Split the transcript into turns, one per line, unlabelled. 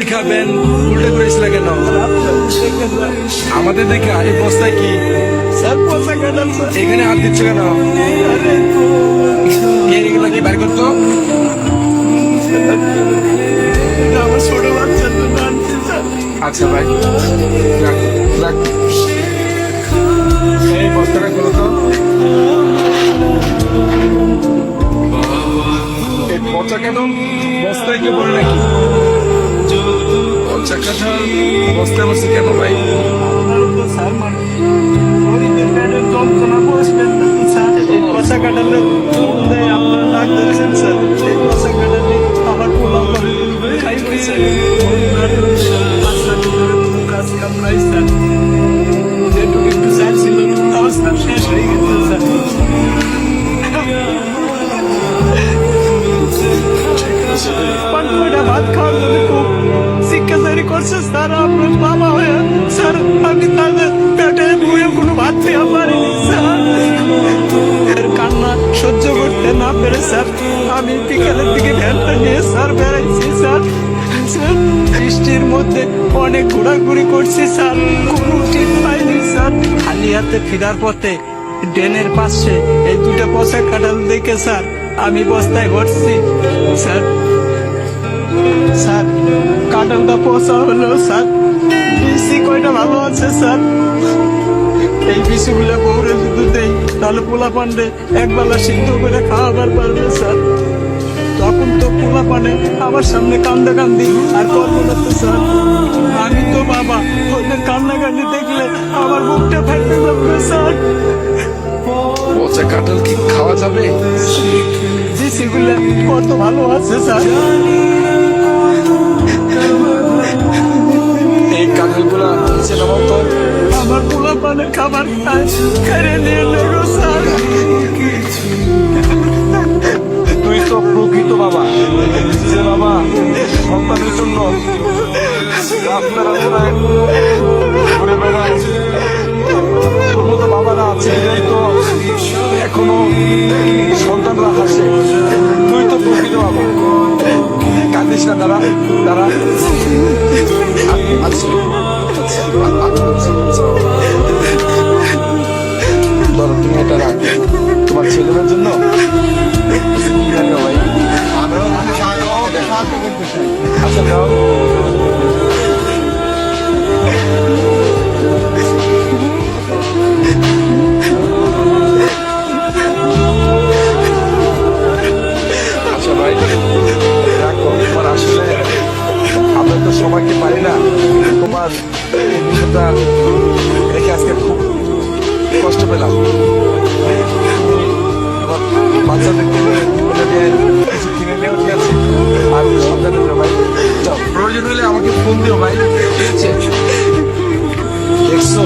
দেখা ব্যান উল্টে করেছিল কেন? আমাদের দেখা এই বস্তায় কি এখানে হাত দিচ্ছ কেন? এগুলা কি বার করতো?
আমার ছোট বাচ্চা
আচ্ছা ভাই, রাখ। এই বস্তাটা খুলো তো। এই পচা কেন বস্তায় কেউ বলে নাকি? পচা কাঁঠাল বস্তায় বসে কেন ভাই?
স্যার মানে গরিবের পেটের যন্ত্রণা বসবেন না স্যার। এই পচা কাঁঠালের আপনারা ডাক দিচ্ছেন স্যার। এই পচা কাঁঠালে আমার পোলা খাই হয়েছে কাজ কামড়াই স্যার। যেটুকু একটু স্যার ছিল তাও স্যার শেষ হয়ে গেছে স্যার। পান্ডুটা ভাত খাওয়ার জন্য খুব শিক্ষাচারী করছে স্যার। আপনার বাবা হয়ে স্যার আমি তাদের পেটে বয়ে কোনো ভাত খেয়ে পারিনি স্যার। এর কান্না সহ্য করতে না পেরে স্যার আমি বিকেলের দিকে ভ্যানটা নিয়ে স্যার বেড়াইছি স্যার। স্যার বৃষ্টির মধ্যে অনেক ঘোরাঘুরি করছি স্যার, কোনো ঠিক পাইনি স্যার। খালি হাতে ফিরার পথে ড্রেনের পাশে এই দুটা পচা কাঁঠাল দেখে স্যার আমি বস্তায় ভরছি স্যার। স্যার কাঁঠালটা পচা হলো স্যার, বিসি কয়টা ভালো আছে স্যার। এই বিসিগুলো বউরে যদি দেই তাহলে পোলা পান্ডে একবেলা সিদ্ধ করে খাওয়াবার পারবে স্যার। তখন তো পোলা পানে আমার সামনে কান্দি আর কর্ম করতে স্যার। আমি তো বাবা, ওদের কান্নাকান্দি দেখলে আমার বুকটা ফেটে যাবে স্যার।
পচা কাঁঠাল কি খাওয়া যাবে?
বিসিগুলো কত ভালো আছে স্যার।
এই কাঁঠালগুলা নিচে নামাও তো।
আমার পোলা পানে খাবার খায় খেয়ে নিয়ে নেগো স্যার।
তুই তো প্রকৃত বাবা, যে বাবা সন্তানের জন্য রাস্তার রাস্তায় ঘুরে বেড়ায়। তোর মতো বাবারা আছে, এটাই তো এখনো সন্তানরা হাসে। তুই তো প্রকৃত বাবা। কাঁদিস না, দাঁড়া দাঁড়া। ধরো তুমি এটা রাখ তোমার ছেলেমেয়ের জন্য। ভাই আচ্ছা দাও। আচ্ছা ভাই রাখো। তোমার আসলে আমরা তো সবাইকে পারি না, তোমার এই বিষয়টা রেখে আজকে খুব কষ্ট পেলাম। বাচ্চাদেরকে কিছু কিনে নিয়েও ঠিক আছে, আর সন্তানদের ভাই যাও, প্রয়োজন হলে আমাকে ফোন দিও ভাই, ঠিক আছে? দেখছো